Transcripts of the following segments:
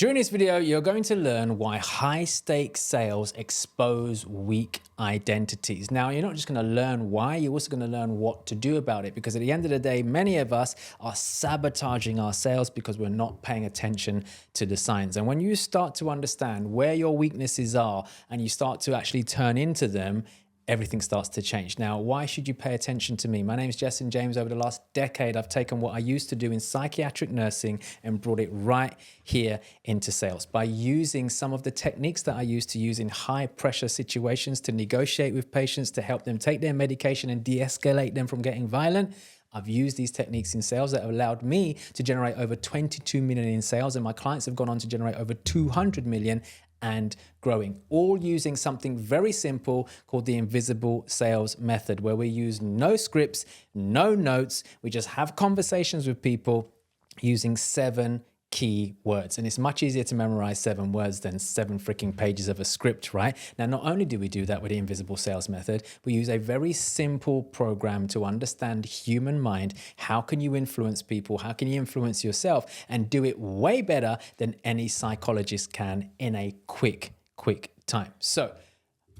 During this video, you're going to learn why high-stakes sales expose weak identities. Now, you're not just going to learn why, you're also going to learn what to do about it, because at the end of the day, many of us are sabotaging our sales because we're not paying attention to the signs. And when you start to understand where your weaknesses are and you start to actually turn into them, everything starts to change. Now, why should you pay attention to me? My name is Jess James. Over the last decade, I've taken what I used to do in psychiatric nursing and brought it right here into sales by using some of the techniques that I used to use in high pressure situations to negotiate with patients, to help them take their medication and de-escalate them from getting violent. I've used these techniques in sales that have allowed me to generate over 22 million in sales, and my clients have gone on to generate over 200 million and growing, all using something very simple called the invisible sales method, where we use no scripts, no notes. We just have conversations with people using 7 key words. And it's much easier to memorize 7 words than 7 freaking pages of a script, right? Now, not only do we do that with the invisible sales method, we use a very simple program to understand human mind. How can you influence people? How can you influence yourself and do it way better than any psychologist can in a quick time? So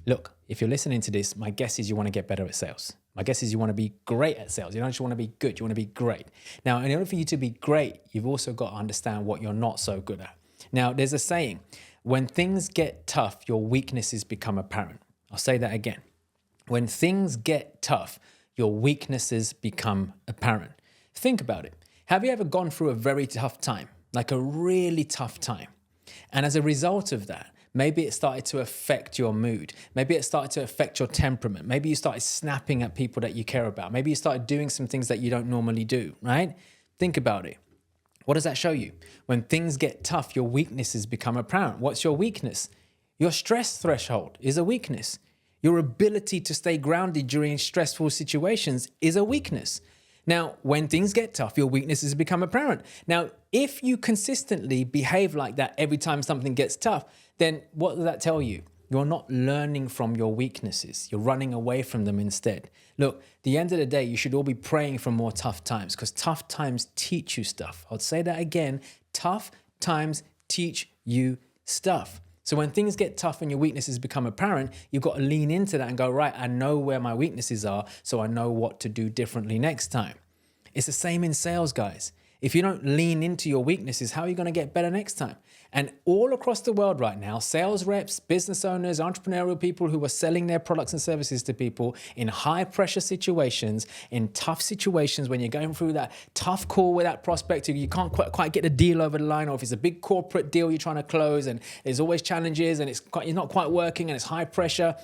look, if you're listening to this, my guess is you want to get better at sales. My guess is you want to be great at sales. You don't just want to be good, you want to be great. Now, in order for you to be great, you've also got to understand what you're not so good at. Now, there's a saying, when things get tough, your weaknesses become apparent. I'll say that again. When things get tough, your weaknesses become apparent. Think about it. Have you ever gone through a very tough time, like a really tough time? And as a result of that, maybe it started to affect your mood. Maybe it started to affect your temperament. Maybe you started snapping at people that you care about. Maybe you started doing some things that you don't normally do, right? Think about it. What does that show you? When things get tough, your weaknesses become apparent. What's your weakness? Your stress threshold is a weakness. Your ability to stay grounded during stressful situations is a weakness. Now, when things get tough, your weaknesses become apparent. Now, if you consistently behave like that every time something gets tough, then what does that tell you? You're not learning from your weaknesses. You're running away from them instead. Look, at the end of the day, you should all be praying for more tough times, because tough times teach you stuff. I'll say that again. Tough times teach you stuff. So when things get tough and your weaknesses become apparent, you've got to lean into that and go, right, I know where my weaknesses are, so I know what to do differently next time. It's the same in sales, guys. If you don't lean into your weaknesses, how are you going to get better next time? And all across the world right now, sales reps, business owners, entrepreneurial people who are selling their products and services to people in high pressure situations, in tough situations, when you're going through that tough call with that prospect who you can't quite get the deal over the line, or if it's a big corporate deal you're trying to close and there's always challenges and it's not quite working and it's high pressure.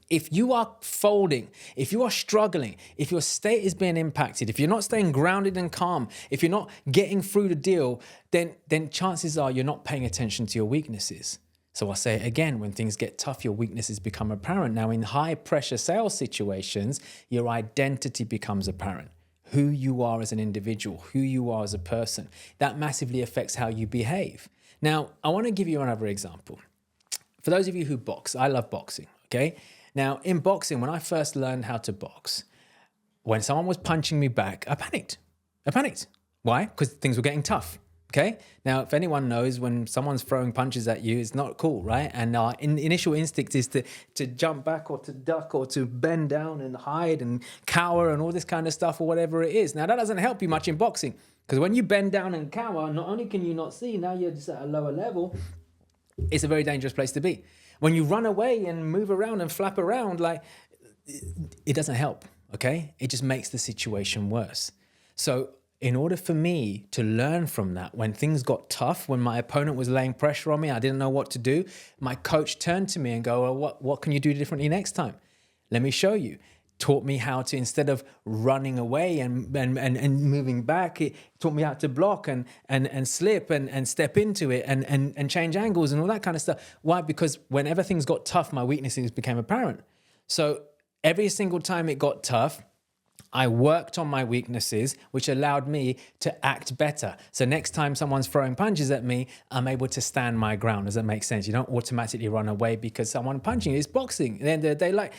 If you are folding, if you are struggling, if your state is being impacted, if you're not staying grounded and calm, if you're not getting through the deal, then chances are you're not paying attention to your weaknesses. So I'll say it again, when things get tough, your weaknesses become apparent. Now, in high pressure sales situations, your identity becomes apparent. Who you are as an individual, who you are as a person, that massively affects how you behave. Now, I want to give you another example. For those of you who box, I love boxing, okay? Now, in boxing, when I first learned how to box, when someone was punching me back, I panicked. Why? Because things were getting tough, okay? Now, if anyone knows, when someone's throwing punches at you, it's not cool, right? And our initial instinct is to jump back or to duck or to bend down and hide and cower and all this kind of stuff or whatever it is. Now, that doesn't help you much in boxing, because when you bend down and cower, not only can you not see, now you're just at a lower level. It's a very dangerous place to be. When you run away and move around and flap around, like, it doesn't help, okay? It just makes the situation worse. So in order for me to learn from that, when things got tough, when my opponent was laying pressure on me, I didn't know what to do, my coach turned to me and go, well, what can you do differently next time? Let me show you. Taught me how to, instead of running away and moving back, it taught me how to block and slip and step into it and change angles and all that kind of stuff. Why? Because whenever things got tough, my weaknesses became apparent. So every single time it got tough, I worked on my weaknesses, which allowed me to act better. So next time someone's throwing punches at me, I'm able to stand my ground. Does that make sense? You don't automatically run away because someone punching you. It's boxing. At the end of the day, like,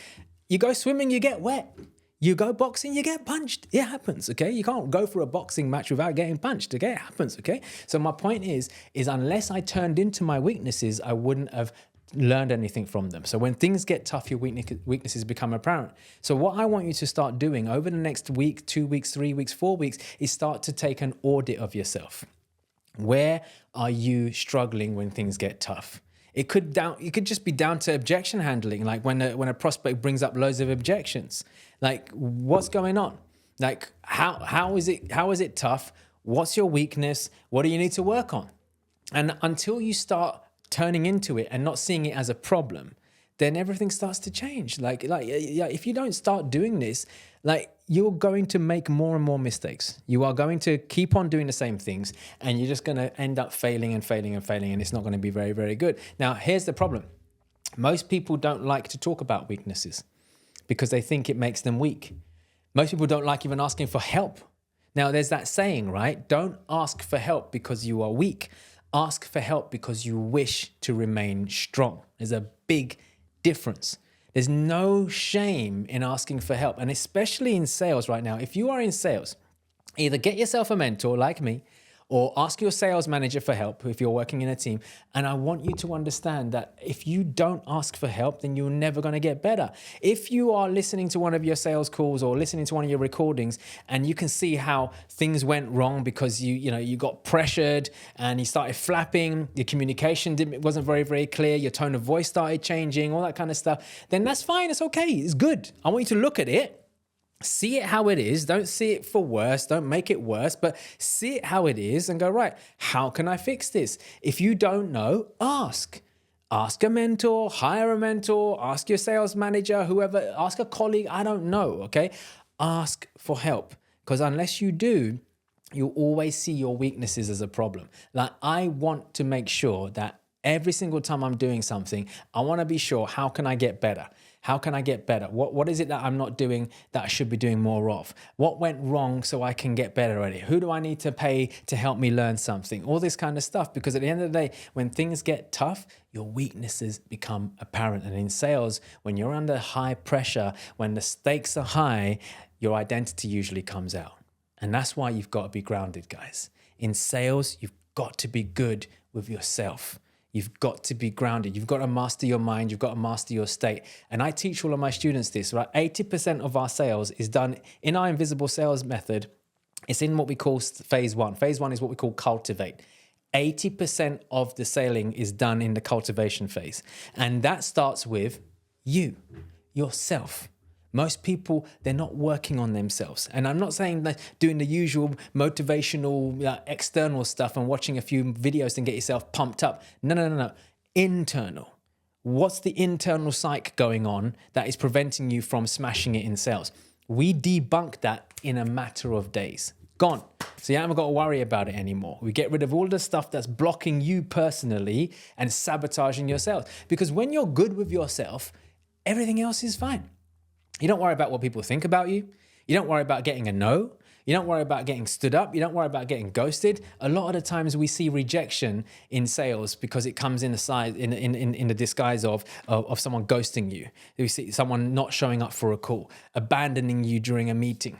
you go swimming, you get wet. You go boxing, you get punched. It happens, okay? You can't go for a boxing match without getting punched, okay? It happens, okay? So my point is unless I turned into my weaknesses, I wouldn't have learned anything from them. So when things get tough, your weaknesses become apparent. So what I want you to start doing over the next week, 2 weeks, 3 weeks, 4 weeks, is start to take an audit of yourself. Where are you struggling when things get tough? It could just be down to objection handling, like when a prospect brings up loads of objections. Like, what's going on? Like, how is it tough? What's your weakness? What do you need to work on? And until you start turning into it and not seeing it as a problem, then everything starts to change. Like if you don't start doing this, like, you're going to make more and more mistakes. You are going to keep on doing the same things, and you're just going to end up failing and failing and failing, and it's not going to be very, very good. Now, here's the problem. Most people don't like to talk about weaknesses because they think it makes them weak. Most people don't like even asking for help. Now, there's that saying, right? Don't ask for help because you are weak. Ask for help because you wish to remain strong. There's a big difference. There's no shame in asking for help. And especially in sales right now, if you are in sales, either get yourself a mentor like me, or ask your sales manager for help if you're working in a team. And I want you to understand that if you don't ask for help, then you're never going to get better. If you are listening to one of your sales calls or listening to one of your recordings, and you can see how things went wrong because you got pressured and you started flapping, your communication wasn't very, very clear, your tone of voice started changing, all that kind of stuff, then that's fine. It's okay. It's good. I want you to look at it. See it how it is. Don't see it for worse. Don't make it worse, but see it how it is and go, right, how can I fix this? If you don't know, ask. Ask a mentor, hire a mentor, ask your sales manager, whoever, ask a colleague. I don't know, okay? Ask for help, because unless you do, you'll always see your weaknesses as a problem. Like, I want to make sure that every single time I'm doing something, I want to be sure, how can I get better? How can I get better? What is it that I'm not doing that I should be doing more of? What went wrong so I can get better at it? Who do I need to pay to help me learn something? All this kind of stuff. Because at the end of the day, when things get tough, your weaknesses become apparent. And in sales, when you're under high pressure, when the stakes are high, your identity usually comes out. And that's why you've got to be grounded, guys. In sales, you've got to be good with yourself. You've got to be grounded. You've got to master your mind. You've got to master your state. And I teach all of my students this, right? 80% of our sales is done in our invisible sales method. It's in what we call phase one. Phase one is what we call cultivate. 80% of the selling is done in the cultivation phase. And that starts with you, yourself. Most people, they're not working on themselves. And I'm not saying that doing the usual motivational external stuff and watching a few videos and get yourself pumped up. No. Internal. What's the internal psyche going on that is preventing you from smashing it in sales? We debunk that in a matter of days. Gone. So you haven't got to worry about it anymore. We get rid of all the stuff that's blocking you personally and sabotaging your sales. Because when you're good with yourself, everything else is fine. You don't worry about what people think about you. You don't worry about getting a no. You don't worry about getting stood up. You don't worry about getting ghosted. A lot of the times we see rejection in sales because it comes in the disguise of someone ghosting you. We see someone not showing up for a call, abandoning you during a meeting,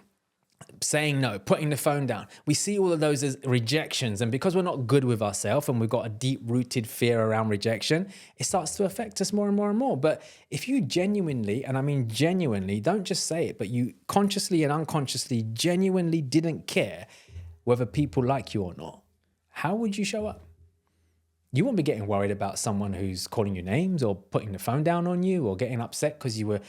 saying no, putting the phone down. We see all of those as rejections. And because we're not good with ourselves and we've got a deep-rooted fear around rejection, it starts to affect us more and more and more. But if you genuinely, and I mean genuinely, don't just say it, but you consciously and unconsciously genuinely didn't care whether people like you or not, how would you show up? You won't be getting worried about someone who's calling you names or putting the phone down on you or getting upset because you were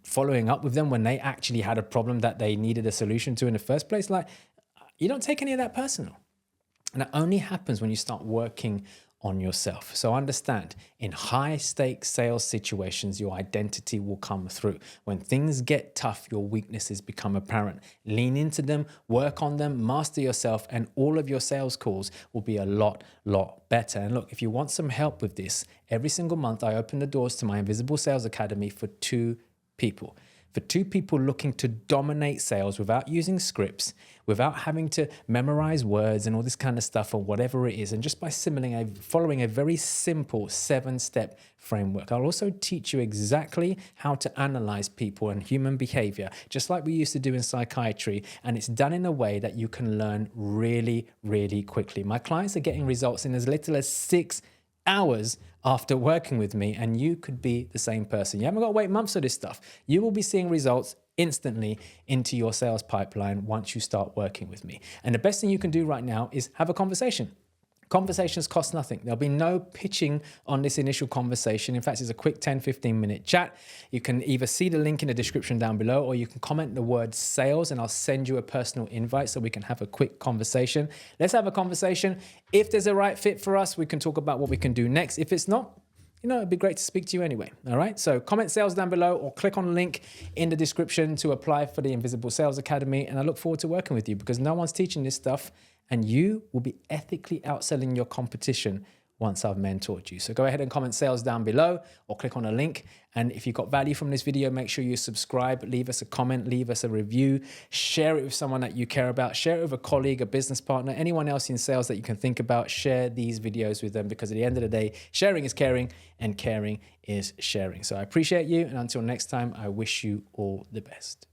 following up with them when they actually had a problem that they needed a solution to in the first place. Like, you don't take any of that personal. And it only happens when you start working on yourself. So understand, in high stakes sales situations, your identity will come through. When things get tough, your weaknesses become apparent. Lean into them, work on them, master yourself, and all of your sales calls will be a lot better. And look, if you want some help with this, every single month I open the doors to my Invisible Sales Academy for 2 people. for two people looking to dominate sales without using scripts, without having to memorize words and all this kind of stuff or whatever it is, and just by following a very simple 7-step framework. I'll also teach you exactly how to analyze people and human behavior, just like we used to do in psychiatry, and it's done in a way that you can learn really, really quickly. My clients are getting results in as little as 6 hours after working with me, and you could be the same person. You haven't got to wait months for this stuff. You will be seeing results instantly into your sales pipeline once you start working with me. And the best thing you can do right now is have a conversation. Conversations cost nothing. There'll be no pitching on this initial conversation. In fact, it's a quick 10-15 minute chat. You can either see the link in the description down below, or you can comment the word sales and I'll send you a personal invite so we can have a quick conversation. Let's have a conversation. If there's a right fit for us, we can talk about what we can do next. If it's not, it'd be great to speak to you anyway. All right. So comment sales down below or click on the link in the description to apply for the Invisible Sales Academy. And I look forward to working with you because no one's teaching this stuff, and you will be ethically outselling your competition once I've mentored you. So go ahead and comment sales down below or click on a link. And if you got value from this video, make sure you subscribe, leave us a comment, leave us a review, share it with someone that you care about, share it with a colleague, a business partner, anyone else in sales that you can think about. Share these videos with them because at the end of the day, sharing is caring and caring is sharing. So I appreciate you. And until next time, I wish you all the best.